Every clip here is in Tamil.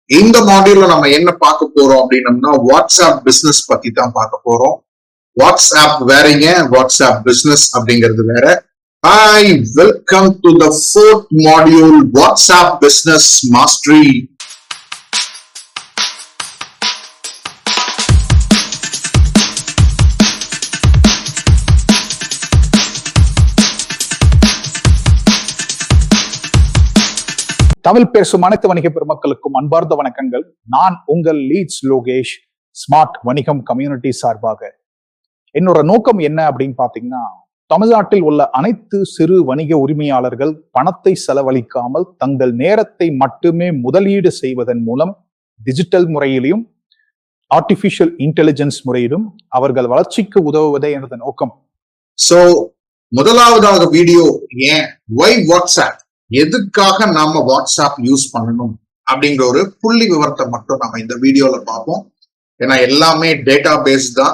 இந்த மாடியூல்ல நம்ம என்ன பார்க்க போறோம் அப்படின்னம்னா வாட்ஸ்அப் பிசினஸ் பத்தி தான் பார்க்க போறோம். வாட்ஸ்அப் வேறங்க, வாட்ஸ்அப் பிசினஸ் அப்படிங்கிறது வேற. Hi, welcome to the 4th module WhatsApp business mastery. Tamil பேசும் அனைத்து வணிக பெருமக்களுக்கும் அன்பார்ந்த வணக்கங்கள். நான் உங்கள் லீட்ஸ் லோகேஷ், ஸ்மார்ட் வணிகம் கம்யூனிட்டி சார்பாக. என்னோட நோக்கம் என்ன அப்படின்னு பாத்தீங்கன்னா, தமிழ்நாட்டில் உள்ள அனைத்து சிறு வணிக உரிமையாளர்கள் பணத்தை செலவழிக்காமல் தங்கள் நேரத்தை மட்டுமே முதலீடு செய்வதன் மூலம் டிஜிட்டல் முறையிலும் ஆர்டிபிஷியல் இன்டெலிஜென்ஸ் முறையிலும் அவர்கள் வளர்ச்சிக்கு உதவுவதே எனது நோக்கம். சோ முதலாவதாக வீடியோ ஏன் ஒய் வாட்ஸ்அப், எதுக்காக நாம வாட்ஸ்அப் யூஸ் பண்ணணும் அப்படிங்கிற ஒரு புள்ளி விவரத்தை மட்டும் நம்ம இந்த வீடியோல பார்ப்போம். ஏன்னா எல்லாமே டேட்டா பேஸ் தான்.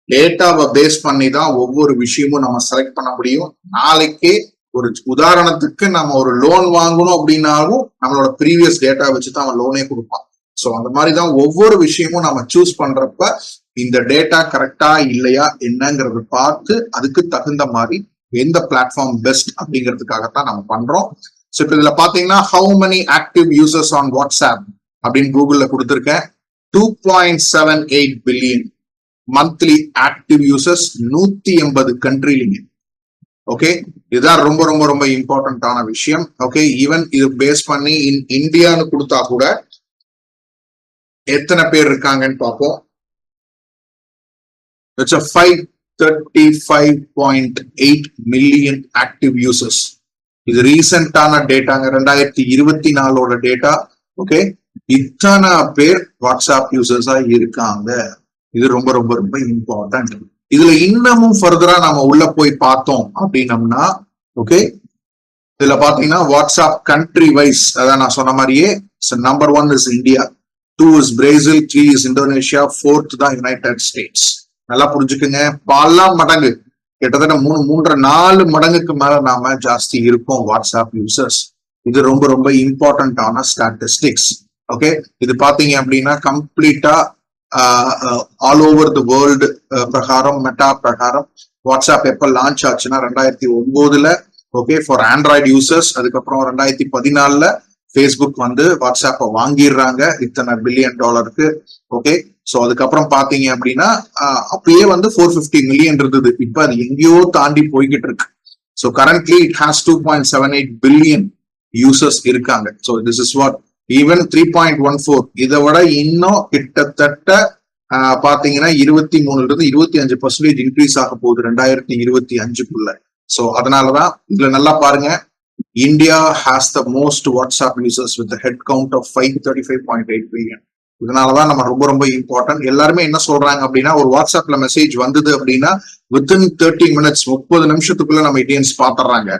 டேட்டாவை பேஸ் பண்ணி தான் ஒவ்வொரு விஷயமும் நம்ம செலக்ட் பண்ண முடியும். நாளைக்கே ஒரு உதாரணத்துக்கு நம்ம ஒரு லோன் வாங்கணும் அப்படின்னாலும் நம்மளோட ப்ரீவியஸ் டேட்டா வச்சு தான் அவன் லோனே கொடுப்பான். ஸோ அந்த மாதிரி தான் ஒவ்வொரு விஷயமும் நம்ம சூஸ் பண்றப்ப இந்த டேட்டா கரெக்டா இல்லையா என்னங்கிறத பார்த்து அதுக்கு தகுந்த மாதிரி எந்த பிளாட்ஃபார்ம் பெஸ்ட் அப்படிங்கிறதுக்காகத்தான் நம்ம பண்றோம். ஸோ இப்போ இதுல பாத்தீங்கன்னா how many active users on WhatsApp அப்படின்னு கூகுள்ல கொடுத்துருக்கேன். 2.78 பில்லியன் மந்த்லி ஆக்டிவ் யூசர்ஸ் 180 கண்ட்ரிலிங்க. ஓகே, இதுதான் ரொம்ப ரொம்ப ரொம்ப இம்பார்ட்டன்டான விஷயம். ஓகே, ஈவன் இது பேஸ் பண்ணி இந்தியான்னு கொடுத்தா கூட எத்தனை பேர் இருக்காங்கன்னு பார்ப்போம். It's a 535.8 million active users. இது ரீசெண்டான டேட்டாங்க, 2024 டேட்டா. ஓகே, இத்தனை பேர் வாட்ஸ்அப் யூசர்ஸா இருக்காங்க. இது ரொம்ப ரொம்ப ரொம்ப இம்பார்ட்டன்ட். இதுல இன்னமும் ஃபர்தரா நம்ம உள்ள போய் பார்த்தோம் அப்படின்னம்னா, ஓகே, இதுல பாத்தீங்கன்னா வாட்ஸ்அப் கண்ட்ரி வைஸ், அதான் நான் சொன்ன மாதிரியே number 1 is India, 2 is Brazil, 3 is Indonesia, 4th தான் யுனைடெட் ஸ்டேட்ஸ். நல்லா புரிஞ்சுக்குங்க, பல மடங்கு, கிட்டத்தட்ட 3.5-4 மடங்குக்கு மேல நாம ஜாஸ்தி இருப்போம் வாட்ஸ்அப் யூசர்ஸ். இது ரொம்ப ரொம்ப இம்பார்ட்டன்டான ஸ்டாட்டிஸ்டிக்ஸ். ஓகே, இது பாத்தீங்க அப்படின்னா கம்ப்ளீட்டா ஆல் ஓவர் தி வேர்ல்டு பிரகாரம், மெட்டா பிரகாரம் வாட்ஸ்அப் எப்ப லான்ச் ஆச்சுன்னா 2009. Okay, for Android users. அதுக்கப்புறம் 2014 ஃபேஸ்புக் வந்து வாட்ஸ்அப்பை வாங்கிடுறாங்க இத்தனை $1 பில்லியன். ஓகே, சோ அதுக்கப்புறம் பாத்தீங்க அப்படின்னா அப்பயே வந்து 450 மில்லியன் இருந்தது. இப்ப அது எங்கேயோ தாண்டி போய்கிட்டு இருக்கு. So currently it has 2.78 billion users இருக்காங்க. So this is what even 3.14 இதை விட இன்னும் கிட்டத்தட்ட பாத்தீங்கன்னா 23% 25% இன்க்ரீஸ் ஆக போகுது 2025. சோ அதனாலதான் இதுல நல்லா பாருங்க, India has the most WhatsApp users with a head count of 535.8 billion. இதனாலதான் நம்ம ரொம்ப ரொம்ப இம்பார்ட்டன்ட். எல்லாருமே என்ன சொல்றாங்க அப்படின்னா, ஒரு வாட்ஸ்அப்ல மெசேஜ் வந்தது அப்படின்னா வித்தின் 30 மினிட்ஸ் 30 நிமிஷத்துக்குள்ள நம்ம இண்டியன்ஸ் பாத்துறாங்க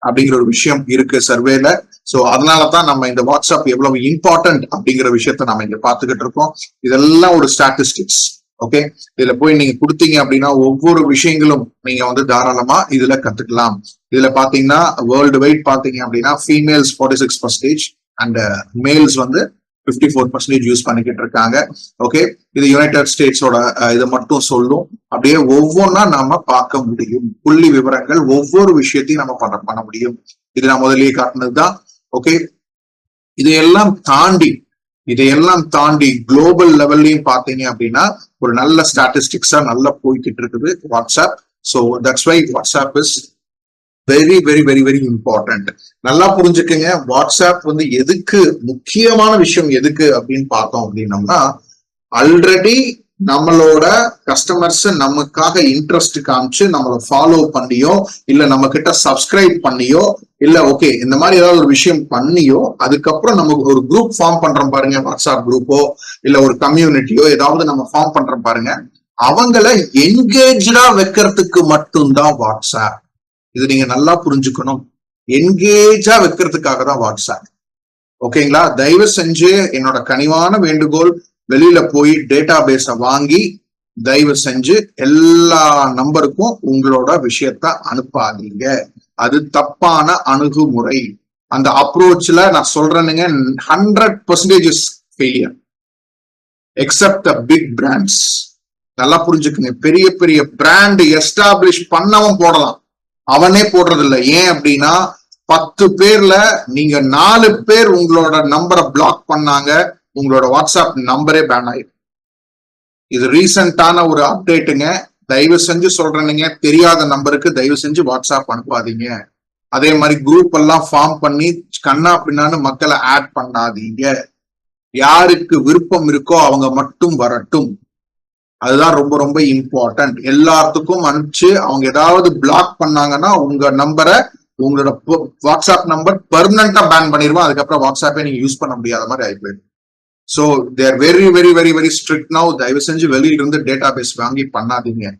அப்படிங்கிற ஒரு விஷயம் இருக்கு சர்வேல. சோ அதனாலதான் நம்ம இந்த வாட்ஸ்அப் எவ்வளவு இம்பார்ட்டன்ட் அப்படிங்கிற விஷயத்த நம்ம இங்க பாத்துக்கிட்டு இருக்கோம். இதெல்லாம் ஒரு ஸ்டாட்டிஸ்டிக்ஸ். ஓகே, இதுல போய் நீங்க கொடுத்தீங்க அப்படின்னா ஒவ்வொரு விஷயங்களும் நீங்க வந்து தாராளமா இதுல கத்துக்கலாம். இதுல பாத்தீங்கன்னா வேர்ல்டு வைட் பாத்தீங்க அப்படின்னா ஃபீமேல்ஸ் 46% அண்ட் மேல்ஸ் வந்து 54% யூஸ் பண்ணிக்கிட்டு இருக்காங்க. ஓகே, இது யுனைடெட் ஸ்டேட்ஸோட இதை மட்டும் சொல்லும். அப்படியே ஒவ்வொன்றா நாம பார்க்க முடியும். புள்ளி விவரங்கள் ஒவ்வொரு விஷயத்தையும் நம்ம பண்ண முடியும். இது நான் முதல்லயே காட்டினதுதான். ஓகே, இதையெல்லாம் தாண்டி குளோபல் லெவல்லையும் பாத்தீங்க அப்படின்னா ஒரு நல்ல ஸ்டாட்டிஸ்டிக்ஸா நல்லா போய்கிட்டு இருக்குது WhatsApp. So that's why WhatsApp is very very very very important. நல்லா புரிஞ்சுக்குங்க, வாட்ஸ்அப் வந்து எதுக்கு முக்கியமான விஷயம் எதுக்கு அப்படின்னு பார்த்தோம் அப்படின்னம்னா, ஆல்ரெடி நம்மளோட கஸ்டமர்ஸ் நமக்காக இன்ட்ரெஸ்ட் காமிச்சு நம்மளை ஃபாலோ பண்ணியோ இல்ல நம்ம கிட்ட சப்ஸ்கிரைப் பண்ணியோ இல்ல ஓகே இந்த மாதிரி ஏதாவது ஒரு விஷயம் பண்ணியோ அதுக்கப்புறம் நமக்கு ஒரு குரூப் ஃபார்ம் பண்றோம் பாருங்க, வாட்ஸ்அப் குரூப்போ இல்ல ஒரு கம்யூனிட்டியோ ஏதாவது நம்ம ஃபார்ம் பண்றோம் பாருங்க, அவங்கள என்கேஜா வைக்கிறதுக்கு மட்டும்தான் வாட்ஸ்அப். இது நீங்க நல்லா புரிஞ்சுக்கணும். என்கேஜா வைக்கிறதுக்காக தான் வாட்ஸ்அப். ஓகேங்களா? தயவு செஞ்சு என்னோட கனிவான வேண்டுகோள், வெளியில போய் டேட்டா பேஸ வாங்கி தயவு செஞ்சு எல்லா நம்பருக்கும் உங்களோட விஷயத்த அனுப்பாதீங்க. அது தப்பான அணுகுமுறை. அந்த அப்ரோச்ல நான் சொல்றேனுங்க 100% failure except the big brands. நல்லா புரிஞ்சுக்குங்க, பெரிய பெரிய பிராண்ட் எஸ்டாப்ளிஷ் பண்ணவன் போடலாம், அவனே போடுறது இல்லை. ஏன் அப்படின்னா 10 பேர்ல நீங்க 4 பேர் உங்களோட நம்பரை பிளாக் பண்ணாங்க, உங்களோட வாட்ஸ்அப் நம்பரே பேன் ஆயிடும். இது ரீசெண்டான ஒரு அப்டேட்டுங்க. தயவு செஞ்சு சொல்றேனுங்க, தெரியாத நம்பருக்கு தயவு செஞ்சு வாட்ஸ்அப் அனுப்பாதீங்க. அதே மாதிரி குரூப் எல்லாம் ஃபார்ம் பண்ணி கண்ணா பின்னான்னு மக்களை ஆட் பண்ணாதீங்க. யாருக்கு விருப்பம் இருக்கோ அவங்க மட்டும் வரட்டும். அதுதான் ரொம்ப ரொம்ப இம்பார்ட்டன்ட். எல்லாத்துக்கும் அனுப்பிச்சு அவங்க ஏதாவது பிளாக் பண்ணாங்கன்னா உங்க நம்பரை, உங்களோட வாட்ஸ்அப் நம்பர் பெர்மனண்டா பேன் பண்ணிடுவோம். அதுக்கப்புறம் வாட்ஸ்அப்பே நீங்க யூஸ் பண்ண முடியாத மாதிரி ஆயிப்போயிடும். So there very very very very strict now. தயவு செஞ்சு வெளியில இருந்து டேட்டா பேஸ் வாங்கி பண்ணாதீங்க.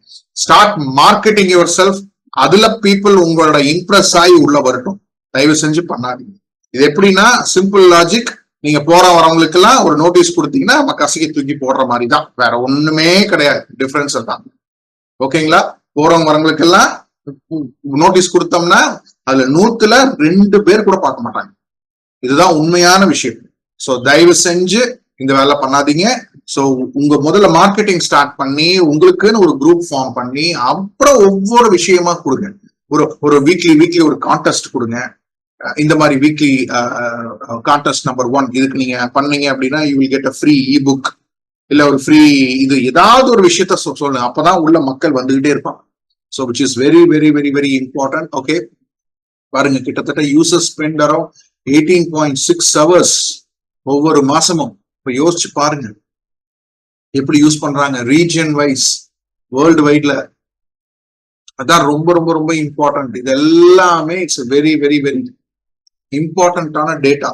Start marketing yourself. அதுல பீப்புள் உங்களோட இம்ப்ரெஸ் ஆகி உள்ள வரட்டும். தயவு செஞ்சு பண்ணாதீங்க. இது எப்படின்னா சிம்பிள் லாஜிக். நீங்க போற வரவங்களுக்கு எல்லாம் ஒரு நோட்டீஸ் கொடுத்தீங்கன்னா நம்ம கசக்கி தூக்கி போடுற மாதிரி தான், வேற ஒண்ணுமே கிடையாது. டிஃபரன்ஸ் தான். ஓகேங்களா? போறவங்க வரவங்களுக்கு எல்லாம் நோட்டீஸ் கொடுத்தோம்னா அதுல 100ல 2 பேர் கூட பார்க்க மாட்டாங்க. இதுதான் உண்மையான விஷயம். சோ தயவு செஞ்சு இந்த வேலை பண்ணாதீங்க. சோ உங்க முதல்ல மார்க்கெட்டிங் ஸ்டார்ட் பண்ணி உங்களுக்குன்னு ஒரு குரூப் ஃபார்ம் பண்ணி அப்புறம் ஒவ்வொரு விஷயமா கொடுங்க. ஒரு வீக்லி ஒரு கான்டெஸ்ட் கொடுங்க. இந்த மாதிரி வீக்லி கான்டெஸ்ட் நம்பர் 1 இதுக்கு நீங்க பண்ணீங்க அப்படின்னா you will get a free ebook, இல்ல ஒரு ஃப்ரீ இது ஏதாவது ஒரு விஷயத்த சொல்லுங்க. அப்பதான் உள்ள மக்கள் வந்துகிட்டே இருப்பாங்க. So which is very very very very important. Okay, பாருங்க, கிட்டத்தட்ட யூசர் ஸ்பெண்ட் அரௌண்ட் 18.6 hours ஒவ்வொரு மாசமும். இப்ப யோசிச்சு பாருங்க எப்படி யூஸ் பண்றாங்க ரீஜியன் வைஸ், வேர்ல்டு வைட்ல. அதான் ரொம்ப ரொம்ப ரொம்ப இம்பார்ட்டன்ட். இது எல்லாமே இட்ஸ் வெரி வெரி வெரி இம்பார்ட்டன்டான டேட்டா.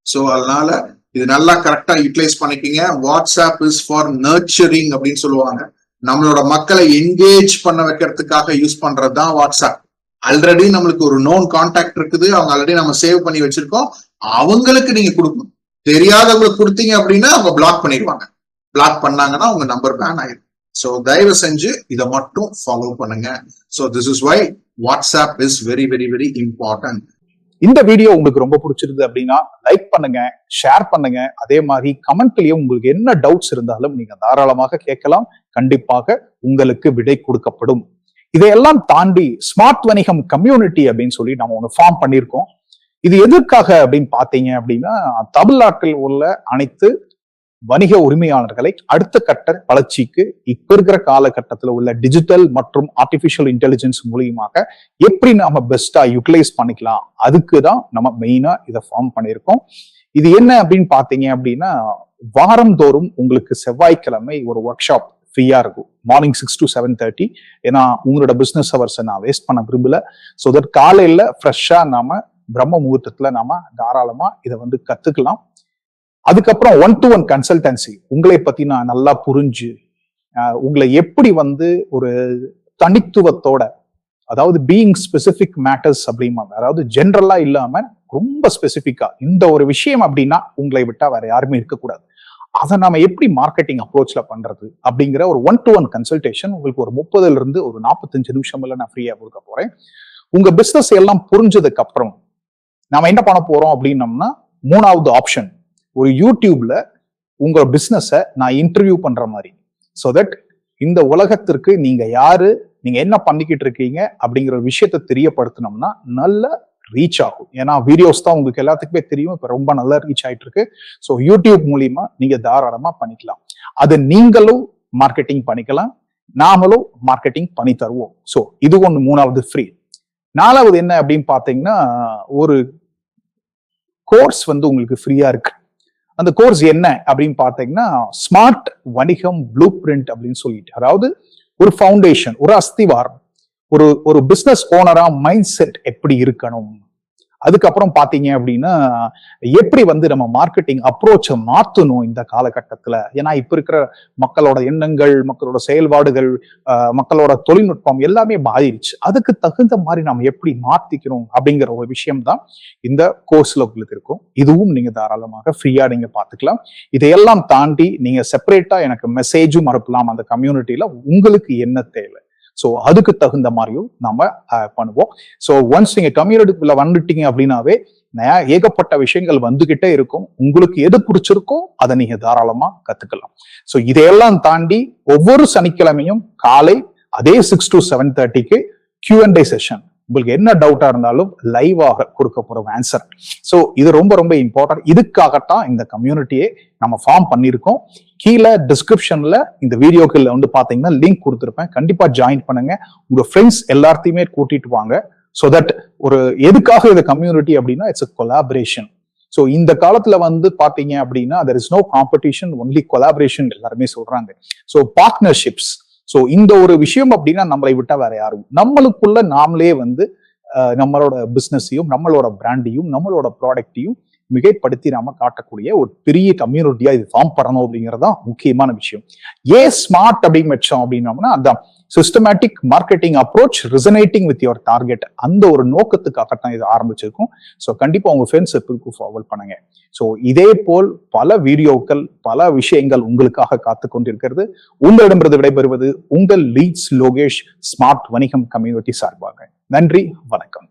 ஸோ அதனால இது நல்லா கரெக்டா யூட்டிலைஸ் பண்ணிக்கீங்க. வாட்ஸ்அப் இஸ் ஃபார் நர்ச்சரிங் அப்படின்னு சொல்லுவாங்க. நம்மளோட மக்களை என்கேஜ் பண்ண வைக்கிறதுக்காக யூஸ் பண்றதுதான் வாட்ஸ்அப். ஆல்ரெடி நம்மளுக்கு ஒரு நோன் கான்டாக்ட் இருக்குது, அவங்க ஆல்ரெடி நம்ம சேவ் பண்ணி வச்சிருக்கோம். அவங்களுக்கு நீங்க கொடுக்கணும். தெரியாதவங்களுக்கு கொடுத்தீங்க அப்படின்னா அவங்க பிளாக் பண்ணிடுவாங்க. பிளாக் பண்ணாங்கன்னா உங்க நம்பர் பேன் ஆயிடும். ஸோ தயவு செஞ்சு இதை மட்டும் ஃபாலோ பண்ணுங்க. So this is why WhatsApp is very very very important. இந்த வீடியோ உங்களுக்கு ரொம்ப பிடிச்சிருது அப்படின்னா லைக் பண்ணுங்க, ஷேர் பண்ணுங்க. அதே மாதிரி கமெண்ட்லயும் உங்களுக்கு என்ன டவுட்ஸ் இருந்தாலும் நீங்க தாராளமாக கேட்கலாம். கண்டிப்பாக உங்களுக்கு விடை கொடுக்கப்படும். இதையெல்லாம் தாண்டி ஸ்மார்ட் வணிகம் கம்யூனிட்டி அப்படின்னு சொல்லி நம்ம ஒன்று ஃபார்ம் பண்ணியிருக்கோம். இது எதற்காக அப்படின்னு பாத்தீங்க அப்படின்னா தமிழ்நாட்டில் உள்ள அனைத்து வணிக உரிமையாளர்களை அடுத்த கட்ட வளர்ச்சிக்கு இப்ப இருக்கிற காலகட்டத்தில் உள்ள டிஜிட்டல் மற்றும் ஆர்டிபிஷியல் இன்டெலிஜென்ஸ் மூலியமாக எப்படி நாம பெஸ்டா யூட்டிலைஸ் பண்ணிக்கலாம், அதுக்கு தான் நம்ம மெயினா இதை ஃபார்ம் பண்ணியிருக்கோம். இது என்ன அப்படின்னு பாத்தீங்க அப்படின்னா வாரந்தோறும் உங்களுக்கு செவ்வாய்க்கிழமை ஒரு ஒர்க் ஷாப் ஃப்ரீயா இருக்கும். Morning 6 to 7:30. ஏன்னா உங்களோட பிசினஸ் ஹவர்ஸை நான் வேஸ்ட் பண்ண விரும்பல. ஸோ தட் காலையில ஃப்ரெஷ்ஷா நாம பிரம்ம முகூர்த்தத்துல நாம தாராளமா இதை கத்துக்கலாம். அதுக்கப்புறம் 1-to-1 கன்சல்டன்சி, உங்களை பத்தி நான் நல்லா புரிஞ்சு உங்களை எப்படி ஒரு தனித்துவத்தோட, அதாவது பீயிங் ஸ்பெசிபிக் மேட்டர்ஸ் அப்படிம்பாங்க, அதாவது ஜென்ரலா இல்லாம ரொம்ப ஸ்பெசிபிக்கா இந்த ஒரு விஷயம் அப்படின்னா உங்களை விட்டா வேற யாருமே இருக்கக்கூடாது, அதை நாம எப்படி மார்க்கெட்டிங் அப்ரோச்ல பண்றது அப்படிங்கிற ஒரு 1-to-1 கன்சல்டேஷன் உங்களுக்கு ஒரு 30ல இருந்து ஒரு 45 நிமிஷம்ல நான் ஃப்ரீயா கொடுக்க போறேன். உங்க பிசினஸ் எல்லாம் புரிஞ்சதுக்கு அப்புறம் நாம என்ன பண்ண போறோம் அப்படின்னம்னா 3வது ஆப்ஷன், ஒரு யூடியூப்ல உங்க பிசினஸை நான் இன்டர்வியூ பண்ற மாதிரி. ஸோ தட் இந்த உலகத்திற்கு நீங்க யாரு, நீங்க என்ன பண்ணிக்கிட்டு இருக்கீங்க அப்படிங்கிற விஷயத்த தெரியப்படுத்தினோம்னா நல்ல ரீச் ஆகும். ஏன்னா வீடியோஸ் தான் உங்களுக்கு எல்லாத்துக்குமே தெரியும், இப்ப ரொம்ப நல்லா ரீச் ஆயிட்டு இருக்கு. ஸோ யூடியூப் மூலியமா நீங்க தாராளமா பண்ணிக்கலாம். அது நீங்களும் மார்க்கெட்டிங் பண்ணிக்கலாம், நாமளும் மார்க்கெட்டிங் பண்ணி தருவோம். ஸோ இது ஒன்று 3வது ஃப்ரீ. 4வது என்ன அப்படின்னு பாத்தீங்கன்னா ஒரு கோர்ஸ் உங்களுக்கு ஃப்ரீயா இருக்கு. அந்த கோர்ஸ் என்ன அப்படின்னு பாத்தீங்கன்னா ஸ்மார்ட் வணிகம் ப்ளூ பிரிண்ட் அப்படின்னு சொல்லிட்டு, அதாவது ஒரு ஃபவுண்டேஷன், ஒரு அஸ்திவாரம், ஒரு பிசினஸ் ஓனரா மைண்ட் செட் எப்படி இருக்கணும், அதுக்கப்புறம் பாத்தீங்க அப்படின்னா எப்படி நம்ம மார்க்கெட்டிங் அப்ரோச்சை மாத்தணும் இந்த காலகட்டத்துல. ஏன்னா இப்ப இருக்கிற மக்களோட எண்ணங்கள், மக்களோட செயல்பாடுகள், மக்களோட தொழில்நுட்பம் எல்லாமே மாறிடுச்சு. அதுக்கு தகுந்த மாதிரி நம்ம எப்படி மாத்திக்கணும் அப்படிங்கிற ஒரு விஷயம் தான் இந்த கோர்ஸ்ல உங்களுக்கு இருக்கும். இதுவும் நீங்க தாராளமாக ஃப்ரீயா நீங்க பாத்துக்கலாம். இதையெல்லாம் தாண்டி நீங்க செப்பரேட்டா எனக்கு மெசேஜும் அனுப்பலாம். அந்த கம்யூனிட்டியில உங்களுக்கு என்ன தேவை, ஸோ அதுக்கு தகுந்த மாதிரியும் நம்ம பண்ணுவோம். ஸோ ஒன்ஸ் நீங்க கம்யூனிட்டிக்குள்ள வந்துட்டீங்க அப்படின்னாவே ஏகப்பட்ட விஷயங்கள் வந்துகிட்டே இருக்கும். உங்களுக்கு எது பிடிச்சிருக்கோ அதை நீங்க தாராளமா கத்துக்கலாம். ஸோ இதையெல்லாம் தாண்டி ஒவ்வொரு சனிக்கிழமையும் காலை அதே 6 to 7:30 Q&A செஷன். உங்களுக்கு என்ன டவுட்டா இருந்தாலும் லைவாக கொடுக்க போறோம் ஆன்சர். ஸோ இது ரொம்ப ரொம்ப இம்பார்ட்டன்ட். இதுக்காகத்தான் இந்த கம்யூனிட்டியை நம்ம ஃபார்ம் பண்ணியிருக்கோம். கீழே டிஸ்கிரிப்ஷன்ல இந்த வீடியோக்குள்ள வந்து பாத்தீங்கன்னா லிங்க் கொடுத்துருப்பேன். கண்டிப்பா ஜாயின் பண்ணுங்க. உங்க ஃப்ரெண்ட்ஸ் எல்லாத்தையுமே கூட்டிட்டு வாங்க. ஸோ தட் ஒரு எதுக்காக இந்த கம்யூனிட்டி அப்படின்னா இட்ஸ் கொலாபரேஷன். ஸோ இந்த காலத்துல வந்து பாத்தீங்க அப்படின்னா there is no competition, only collaboration எல்லாருமே சொல்றாங்க. So partnerships. ஸோ இந்த ஒரு விஷயம் அப்படின்னா நம்மளை விட்டா வேற யாரும் நம்மளுக்குள்ள நாமளே வந்து நம்மளோட பிசினஸையும் நம்மளோட பிராண்டையும் நம்மளோட ப்ராடக்டையும் மிகைப்படுத்தி நாம காட்டக்கூடிய ஒரு பெரிய கம்யூனிட்டியா இது ஃபார்ம் பண்ணணும் அப்படிங்கறதா முக்கியமான விஷயம். ஸ்மார்ட் அப்படின்னு வச்சோம் அப்படின்னோம்னா அதான் systematic marketing approach resonating with your target. அந்த ஒரு நோக்கத்துக்காகத்தான் இது ஆரம்பிச்சிருக்கும். ஸோ கண்டிப்பா உங்க ஃப்ரெண்ட்ஸ் சர்க்கிளுக்கு ஃபார்வர்ட் பண்ணுங்க. ஸோ இதே போல் பல வீடியோக்கள் பல விஷயங்கள் உங்களுக்காக காத்து கொண்டிருக்கிறது. உங்களிடமிருந்து விடைபெறுவது உங்கள் லீட்ஸ் லோகேஷ், ஸ்மார்ட் வணிகம் கம்யூனிட்டி சார்பாக. நன்றி, வணக்கம்.